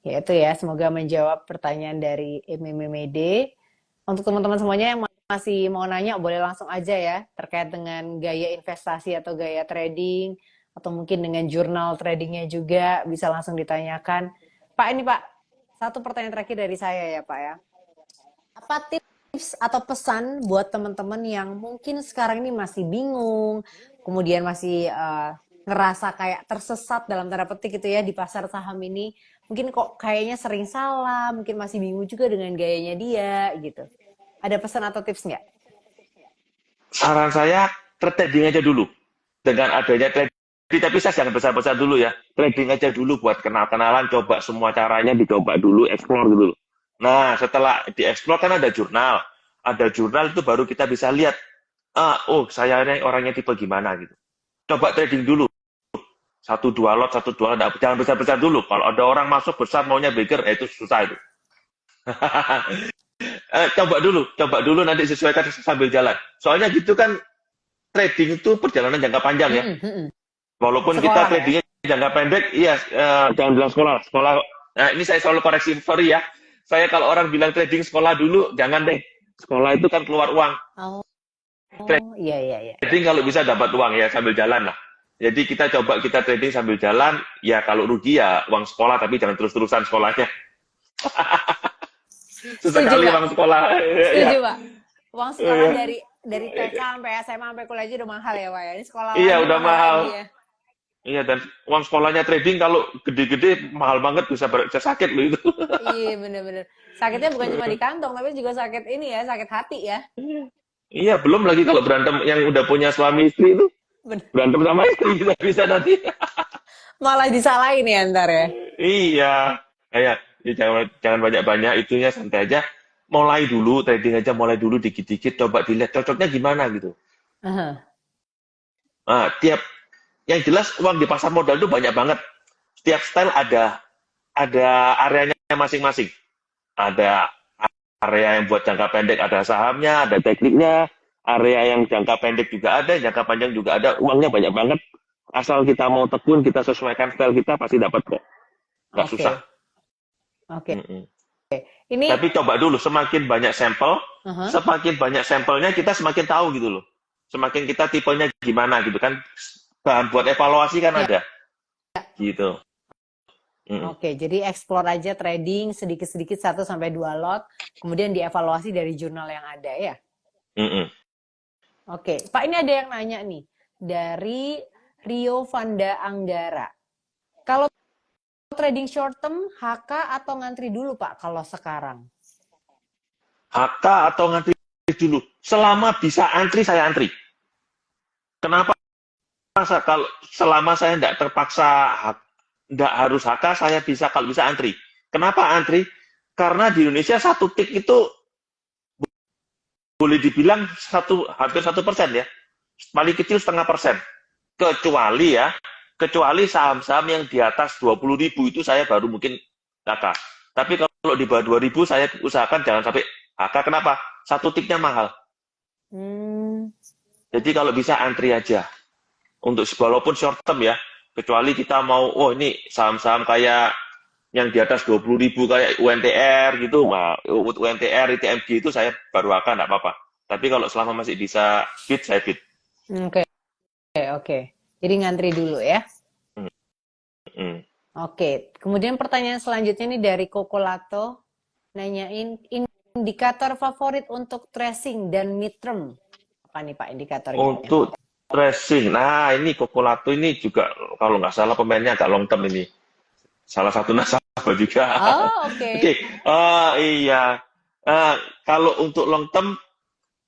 Ya itu ya, semoga menjawab pertanyaan dari MMMD. Untuk teman-teman semuanya yang masih mau nanya, boleh langsung aja ya, terkait dengan gaya investasi atau gaya trading, atau mungkin dengan jurnal tradingnya juga, bisa langsung ditanyakan. Pak, ini Pak, satu pertanyaan terakhir dari saya ya Pak ya. Apa tips atau pesan buat teman-teman yang mungkin sekarang ini masih bingung, kemudian masih ngerasa kayak tersesat dalam tanda petik gitu ya di pasar saham ini, mungkin kok kayaknya sering salah, mungkin masih bingung juga dengan gayanya dia gitu. Ada pesan atau tips nggak? Saran saya trading aja dulu. Dengan adanya trading, tapi saya jangan besar-besar dulu ya. Trading aja dulu buat kenal-kenalan, coba semua caranya dicoba dulu, explore dulu. Nah, setelah dieksplor kan ada jurnal. Ada jurnal itu baru kita bisa lihat, oh saya ini orangnya tipe gimana gitu. Coba trading dulu. Satu dua lot, jangan besar-besar dulu. Kalau ada orang masuk besar maunya bigger, itu susah itu. Coba dulu nanti sesuaikan sambil jalan. Soalnya gitu kan trading itu perjalanan jangka panjang ya. Mm-mm, mm-mm. Walaupun kita Sekolah ya. tradingnya jangka pendek, iya, jangan bilang sekolah. Sekolah, nah ini saya selalu koreksi, sorry ya. Saya kalau orang bilang trading sekolah dulu, jangan deh. Sekolah itu kan keluar uang. Oh, iya iya iya. Trading kalau bisa dapat uang ya sambil jalan lah. Jadi kita trading sambil jalan, ya kalau rugi ya uang sekolah, tapi jangan terus-terusan sekolahnya. Setuju Sesekali Pak. uang sekolah. Ya, Setuju Pak. Uang sekolah dari TK sampai SMA sampai kuliah aja udah mahal ya Pak ya. Ini sekolah iya lagi udah mahal mahal. lagi ya. Iya, dan uang sekolahnya trading kalau gede-gede mahal banget bisa sakit loh itu. Iya bener-bener. Sakitnya bukan cuma di kantong tapi juga sakit ini ya, sakit hati ya. Iya, belum lagi kalau berantem yang udah punya suami istri itu. Bener. Berantem sama istri bisa nanti. Malah disalahin ya ntar ya. Iya. Kayak ya jangan banyak-banyak itunya, santai aja. Mulai dulu trading aja, mulai dulu dikit-dikit, coba dilihat cocoknya gimana gitu. Aha. Nah, yang jelas uang di pasar modal itu banyak banget. Setiap style ada areanya masing-masing. Ada area yang buat jangka pendek, ada sahamnya, ada tekniknya. Area yang jangka pendek juga ada, jangka panjang juga ada. Uangnya banyak banget. Asal kita mau tekun, kita sesuaikan style kita pasti dapat kok. Nggak susah. Oke. Oke. Mm-mm. Ini Tapi coba dulu, aha. semakin banyak sampelnya kita semakin tahu gitu loh. Semakin kita tipenya gimana gitu kan. Bahan buat evaluasi kan Ya. ada gitu. Mm-mm. Oke, jadi explore aja trading sedikit-sedikit 1-2 lot, kemudian dievaluasi dari jurnal yang ada ya. Mm-mm. Oke, Pak ini ada yang nanya nih dari Rio Vanda Anggara. Kalau trading short term, HK atau ngantri dulu Pak kalau sekarang? HK atau ngantri dulu. Selama bisa antri, saya antri. Kenapa? Kalau selama saya tidak terpaksa, tidak harus HK, saya bisa kalau bisa antri. Kenapa antri? Karena di Indonesia satu tik itu boleh dibilang hampir 1% ya, paling kecil 0,5%. Kecuali saham-saham yang di atas 20.000 itu saya baru mungkin HK. Tapi kalau di bawah 2.000 saya usahakan jangan sampai HK. Kenapa? Satu tiknya mahal. Hmm, Jadi kalau bisa antri aja. Untuk walaupun short term ya, kecuali kita mau, oh ini saham-saham kayak yang di atas 20.000 kayak UNTR gitu, UNTR, ITMG itu saya baru akan enggak apa-apa. Tapi kalau selama masih bisa bid, saya bid. oke, oke. Jadi ngantri dulu ya. Hmm, hmm. Oke, kemudian pertanyaan selanjutnya nih dari Kokolato, nanyain indikator favorit untuk tracing dan midterm. apa nih Pak indikatornya? Untuk tracing, nah ini Kokolato ini juga kalau nggak salah pemainnya agak long term ini. Salah satu nasabah juga. Oh, oke. Oke, iya. Eh, Kalau untuk long term,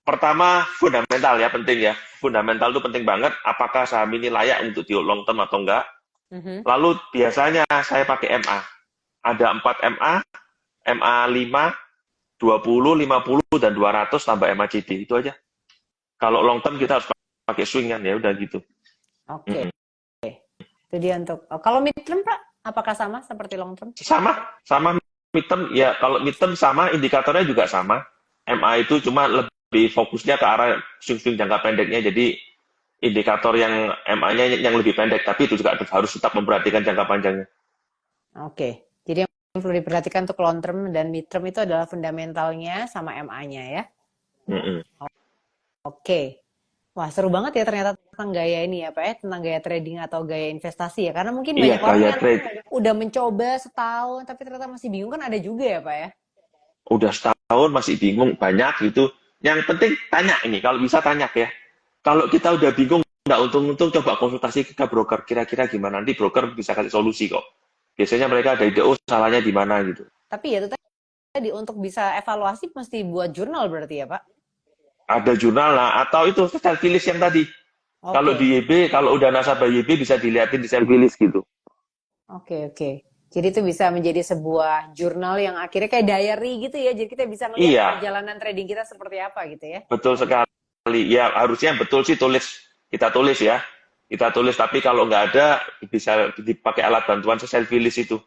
pertama fundamental ya penting ya. Fundamental itu penting banget. Apakah saham ini layak untuk di long term atau enggak? Mhm. Lalu biasanya saya pakai MA. Ada 4 MA, MA 5, 20, 50, dan 200 tambah MACD. Itu aja. Kalau long term kita harus pakai swing kan ya udah gitu. Oke. Itu dia untuk kalau mid term Pak, apakah sama seperti long term? Sama midterm ya. Kalau midterm sama, indikatornya juga sama. MA itu cuma lebih fokusnya ke arah swing-swing jangka pendeknya. Jadi indikator yang MA-nya yang lebih pendek, tapi itu juga harus tetap memperhatikan jangka panjangnya. Oke. Jadi yang perlu diperhatikan untuk long term dan mid term itu adalah fundamentalnya sama MA-nya ya. Mm-mm. Oke. Wah, seru banget ya ternyata tentang gaya ini ya, Pak ya, tentang gaya trading atau gaya investasi ya. Karena mungkin Iya, banyak orang gaya yang trade. udah mencoba setahun tapi ternyata masih bingung kan ada juga ya, Pak ya. Udah setahun masih bingung, banyak gitu. Yang penting tanya ini, kalau bisa tanya ya. Kalau kita udah bingung, nggak untung-untung coba konsultasi ke broker, kira-kira gimana. Nanti broker bisa kasih solusi kok. Biasanya mereka ada ide, oh salahnya di mana gitu. Tapi ya itu tadi untuk bisa evaluasi mesti buat jurnal berarti ya, Pak. Ada jurnal lah, atau itu self list yang tadi. Kalau Oke. di YB, kalau udah nasabah YB bisa dilihatin di self list gitu. Oke, oke. Jadi itu bisa menjadi sebuah jurnal yang akhirnya kayak diary gitu ya. Jadi kita bisa ngelihat Iya, perjalanan trading kita seperti apa gitu ya. betul sekali. Ya, harusnya betul sih tulis. Kita tulis ya. Kita tulis, tapi kalau nggak ada, bisa dipakai alat bantuan self list itu.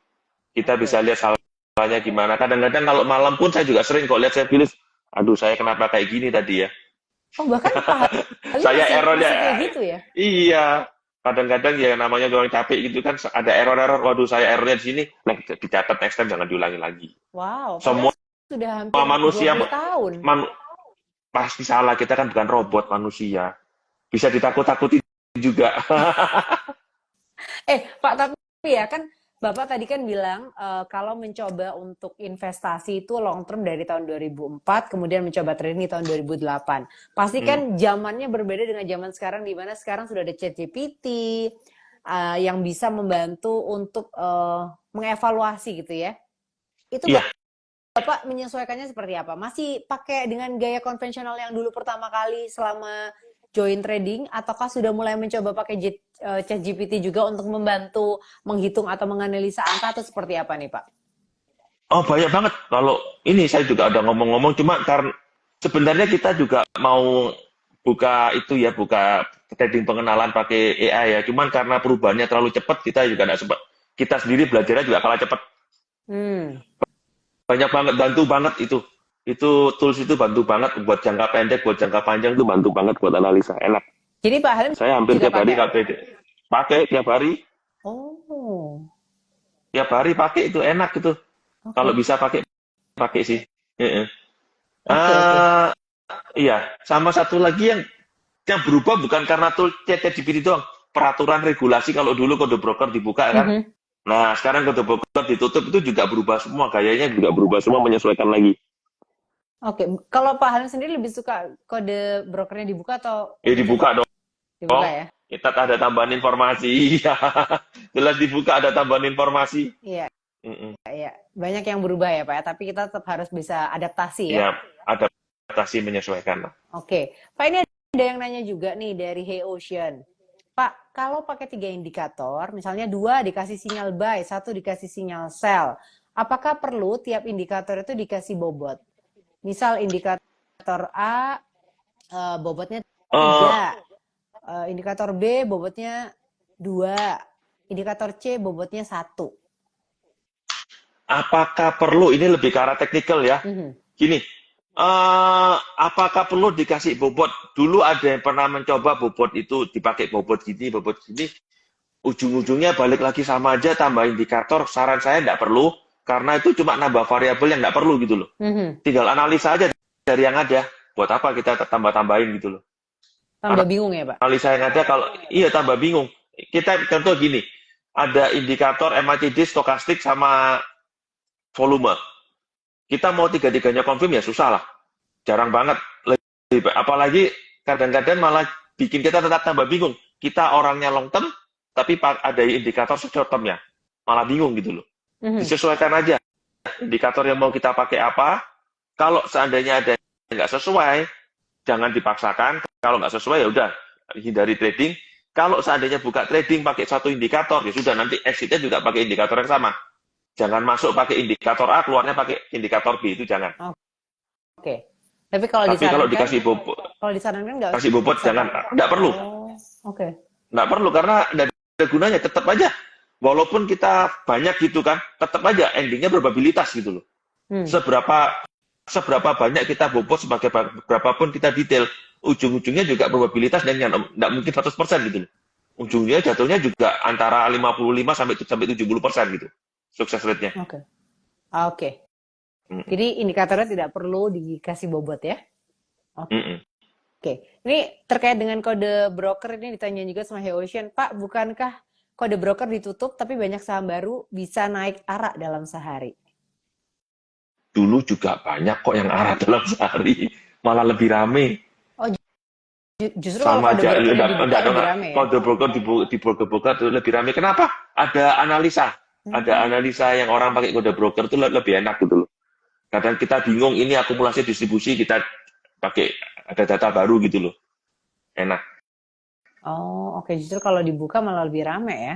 Kita Oke. bisa lihat salahnya gimana. Kadang-kadang kalau malam pun saya juga sering kok lihat self list. Aduh, saya kenapa kayak gini tadi ya? Oh, bahkan Pak Halim Saya errornya, masih kayak gitu ya. iya. Kadang-kadang ya namanya orang capek gitu kan, ada error-error. Waduh, saya errornya di sini. Nah, dicatat next time jangan diulangi lagi. Wow, padahal Semua sudah hampir manusia 20 tahun. man, pasti salah. Kita kan bukan robot manusia. Bisa ditakut-takuti juga. Pak, tapi ya kan Bapak tadi kan bilang kalau mencoba untuk investasi itu long term dari tahun 2004, kemudian mencoba trading di tahun 2008. Pasti Hmm. kan zamannya berbeda dengan zaman sekarang, di mana sekarang sudah ada ChatGPT yang bisa membantu untuk mengevaluasi gitu ya. Itu Iya, Bapak menyesuaikannya seperti apa? Masih pakai dengan gaya konvensional yang dulu pertama kali selama join trading, ataukah sudah mulai mencoba pakai ChatGPT juga untuk membantu menghitung atau menganalisa angka atau seperti apa nih Pak? oh banyak banget. Kalau ini saya juga ada ngomong-ngomong, cuma karena sebenarnya kita juga mau buka itu ya, buka trading pengenalan pakai AI ya. Cuman karena perubahannya terlalu cepat, kita juga nggak sempat. Kita sendiri belajarnya juga kalah cepat. Hmm. Banyak banget, bantu banget itu. Itu tools itu bantu banget buat jangka pendek, buat jangka panjang itu bantu banget buat analisa. Enak. Jadi Pak Halim Saya hampir juga tiap hari pakai? KPD. Pakai tiap hari, Oh, pakai itu enak itu. Kalau oke. bisa pakai, pakai sih. Heeh. Oke, oke. Eh, iya, sama satu lagi yang berubah bukan karena tool ChatGPT doang. Peraturan regulasi kalau dulu kode broker dibuka kan. Mhm. Nah, sekarang kode broker ditutup itu juga berubah semua. Gayanya juga berubah semua, menyesuaikan lagi. Oke, kalau Pak Halim sendiri lebih suka kode brokernya dibuka atau ditutup? Dibuka dong. Dibuka ya? Kita ada tambahan informasi. Iya, jelas dibuka ada tambahan informasi. Iya, Mm-mm. iya. Banyak yang berubah ya Pak ya, tapi kita tetap harus bisa adaptasi ya. Ya, adaptasi menyesuaikan. Oke, Pak ini ada yang nanya juga nih dari Hey Ocean. Pak, kalau pakai 3 indikator, misalnya 2 dikasih sinyal buy, 1 dikasih sinyal sell, apakah perlu tiap indikator itu dikasih bobot? Misal indikator A bobotnya Eh, 3, indikator B bobotnya 2, indikator C bobotnya 1. apakah perlu ini lebih ke arah teknikal ya? Mhm. Gini, apakah perlu dikasih bobot? Dulu ada yang pernah mencoba bobot itu dipakai bobot gini, ujung-ujungnya balik lagi sama aja tambah indikator. Saran saya nggak perlu, karena itu cuma nambah variabel yang nggak perlu gitu loh. Mhm. Tinggal analisa aja dari yang ada. Buat apa kita tambah-tambahin gitu loh. Tambah bingung ya Pak? Analisa yang ada kalau iya tambah bingung. Kita contoh gini, ada indikator MACD, stokastik sama volume. Kita mau tiga-tiganya confirm ya susah lah. Jarang banget. Apalagi kadang-kadang malah bikin kita tetap tambah bingung. Kita orangnya long term, tapi ada indikator short term-nya. Malah bingung gitu loh. Mhm. Disesuaikan aja. Indikator yang mau kita pakai apa. Kalau seandainya ada yang nggak sesuai, jangan dipaksakan. Kalau nggak sesuai, ya udah, hindari trading. Kalau seandainya buka trading pakai satu indikator, ya sudah, nanti exit-nya juga pakai indikator yang sama. Jangan masuk pakai indikator A, keluarnya pakai indikator B, itu jangan. Oke. Tapi kalau Tapi kalau disarankan, dikasih bobot, nggak kasih bobot usah jangan, pakai. nggak perlu. Oh, oke. Nggak perlu, karena nggak ada gunanya, tetap aja. Walaupun kita banyak gitu kan, tetap aja endingnya probabilitas gitu loh. Hmm. Seberapa banyak kita bobot, sebagai berapapun kita detail, ujung-ujungnya juga probabilitas dan nggak mungkin 100% gitu loh. Ujungnya jatuhnya juga antara 55 sampai 70% gitu. Sukses rate-nya. Oke. Oke. Jadi indikatornya tidak perlu dikasih bobot ya. Oke. Ini terkait dengan kode broker, ini ditanya juga sama Ocean, Pak, bukankah kode broker ditutup tapi banyak saham baru bisa naik ARA dalam sehari? Dulu juga banyak kok yang ARA dalam sehari, malah lebih rame. Oh, justru kalau Sama kode aja, brokernya enggak, dibuka enggak, lebih enggak. rame ya? Kode broker di broker-broker itu lebih rame. Kenapa? Ada analisa. Ada analisa yang orang pakai kode broker itu lebih enak gitu loh. Kadang kita bingung, ini akumulasi distribusi, kita pakai ada data baru gitu loh. Enak. Oh, oke. Justru kalau dibuka malah lebih rame ya?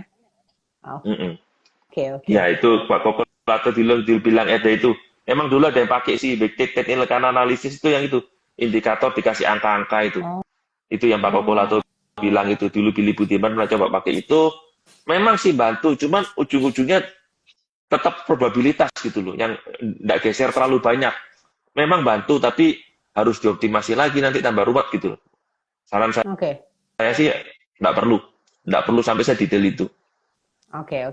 Oke. Ya itu Pak Koko atau dibilang ada itu. Emang dulu ada yang pakai sih technical analysis itu, yang itu indikator dikasih angka-angka itu. Itu yang Pak Kokolato bilang itu. Dulu Billy Budiman pernah coba pakai itu. Memang sih bantu, cuman ujung-ujungnya tetap probabilitas gitu loh, yang nggak geser terlalu banyak. Memang bantu, tapi harus dioptimasi lagi, nanti tambah ruwet gitu loh. Saran saya sih nggak perlu sampai sedetail itu. Oke.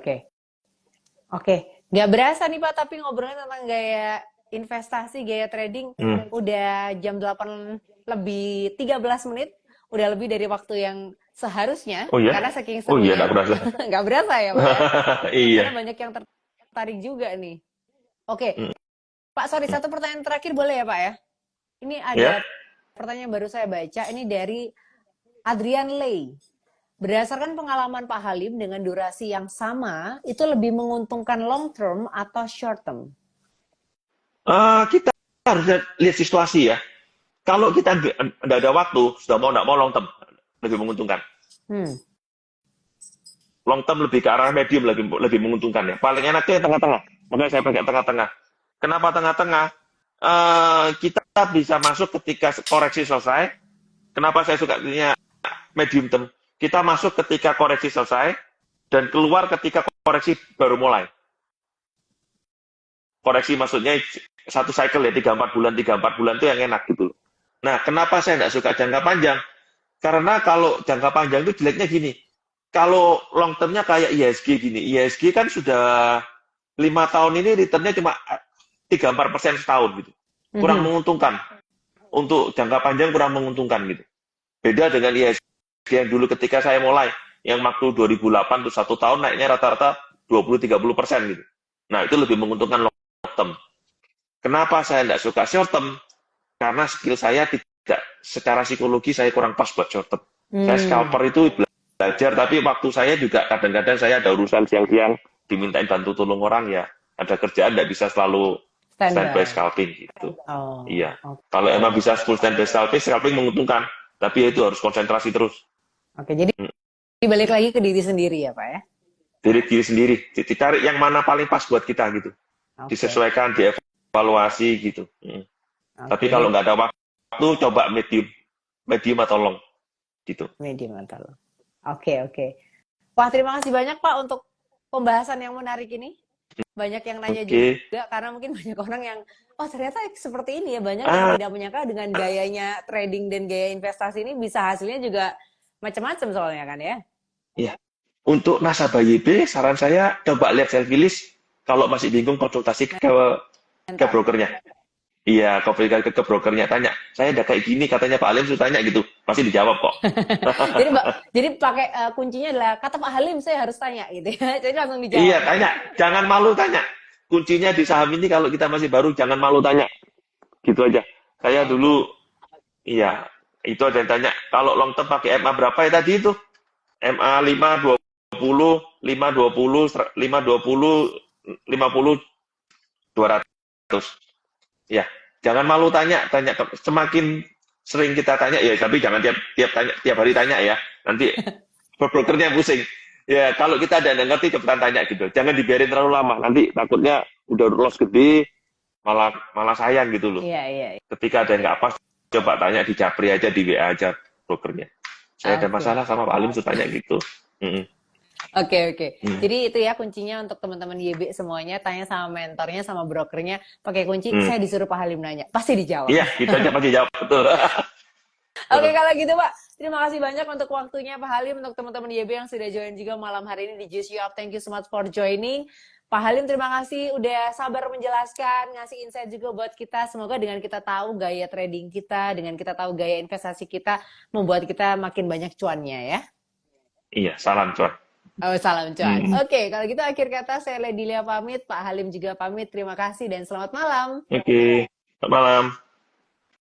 Nggak berasa nih Pak, tapi ngobrolnya tentang gaya investasi, gaya trading, udah jam 8 lebih 13 menit, udah lebih dari waktu yang seharusnya, Oh ya? karena saking Oh iya, serunya. nggak berasa. Nggak berasa ya Pak ya? Iya. Karena banyak yang tertarik juga nih. Oke. Pak, sorry, satu pertanyaan terakhir boleh ya Pak ya? Ini ada pertanyaan baru saya baca, ini dari Adrian Lay. Berdasarkan pengalaman Pak Halim dengan durasi yang sama, itu lebih menguntungkan long term atau short term? Kita harus lihat situasi ya. Kalau kita nggak ada waktu, sudah mau nggak mau long term lebih menguntungkan. Long term lebih ke arah medium lebih menguntungkan ya. Paling enaknya tengah-tengah. Makanya saya pakai tengah-tengah. Kenapa tengah-tengah? Kita bisa masuk ketika koreksi selesai. Kenapa saya suka medium term? Kita masuk ketika koreksi selesai dan keluar ketika koreksi baru mulai. Koreksi maksudnya satu cycle ya, 3-4 bulan itu yang enak gitu. Nah, kenapa saya nggak suka jangka panjang? Karena kalau jangka panjang itu jeleknya gini. Kalau long term-nya kayak IHSG gini. IHSG kan sudah 5 tahun ini returnnya cuma 3-4% setahun gitu. Kurang menguntungkan. Untuk jangka panjang kurang menguntungkan gitu. Beda dengan IHSG yang dulu ketika saya mulai, yang waktu 2008 tuh 1 tahun naiknya rata-rata 20-30% gitu. Nah, itu lebih menguntungkan long term. Kenapa saya tidak suka short term? Karena skill saya tidak, secara psikologi saya kurang pas buat short term. Saya scalper itu belajar, tapi waktu saya juga kadang-kadang saya ada urusan siang-siang, dimintain bantu tolong orang ya, ada kerjaan tidak bisa selalu standby scalping gitu. Iya. Kalau emang bisa full standby scalping menguntungkan, tapi itu harus konsentrasi terus. Oke, jadi dibalik lagi ke diri sendiri ya Pak ya? Diri sendiri, dicari yang mana paling pas buat kita gitu. Disesuaikan, dievaluasi gitu. Tapi kalau nggak ada waktu, coba medium atau long gitu. Medium atau long. Oke. Wah, terima kasih banyak Pak untuk pembahasan yang menarik ini. Banyak yang nanya juga, karena mungkin banyak orang yang, oh ternyata seperti ini ya, banyak yang tidak menyangka dengan gayanya trading dan gaya investasi ini bisa hasilnya juga macam-macam soalnya kan ya. Iya. Untuk nasabah YB, saran saya coba lihat selfie list. Kalau masih bingung, konsultasi ke brokernya. Iya, ke brokernya, tanya. Saya udah kayak gini, katanya Pak Halim sudah tanya gitu. Pasti dijawab kok. jadi pakai kuncinya adalah kata Pak Halim saya harus tanya gitu ya. Jadi langsung dijawab. Iya, tanya. Jangan malu tanya. Kuncinya di saham ini kalau kita masih baru, jangan malu tanya. Gitu aja. Saya dulu, iya. Itu ada yang tanya, kalau long term pakai MA berapa ya tadi itu? MA 5, 20, 5, 20, 5, 20, 50, 200. Ya, jangan malu tanya, semakin sering kita tanya ya, tapi jangan tiap hari tanya ya. Nanti brokernya pusing. Ya, kalau kita ada yang ngerti cepetan tanya gitu. Jangan dibiarin terlalu lama. Nanti takutnya udah loss gede malah sayang gitu loh. Iya, iya. Ketika ada yang nggak pas, coba tanya di Japri aja, di WA aja brokernya. Saya ada Oke. masalah sama Pak Halim, tuh tanya gitu. Mm-mm. Oke, oke. Mm. Jadi itu ya kuncinya untuk teman-teman YB semuanya, tanya sama mentornya, sama brokernya, pakai kunci, Mm. saya disuruh Pak Halim nanya. Pasti dijawab. Iya, kita aja pasti jawab betul. Oke, kalau gitu Pak, terima kasih banyak untuk waktunya Pak Halim, untuk teman-teman YB yang sudah join juga malam hari ini di Juice You Up. Thank you so much for joining. Pak Halim, terima kasih udah sabar menjelaskan, ngasih insight juga buat kita. Semoga dengan kita tahu gaya trading kita, dengan kita tahu gaya investasi kita, membuat kita makin banyak cuannya ya. Iya, salam cuan. Oh, salam cuan. Mm. Oke, kalau gitu akhir kata saya Ledilia pamit, Pak Halim juga pamit. Terima kasih dan selamat malam. Oke, selamat malam.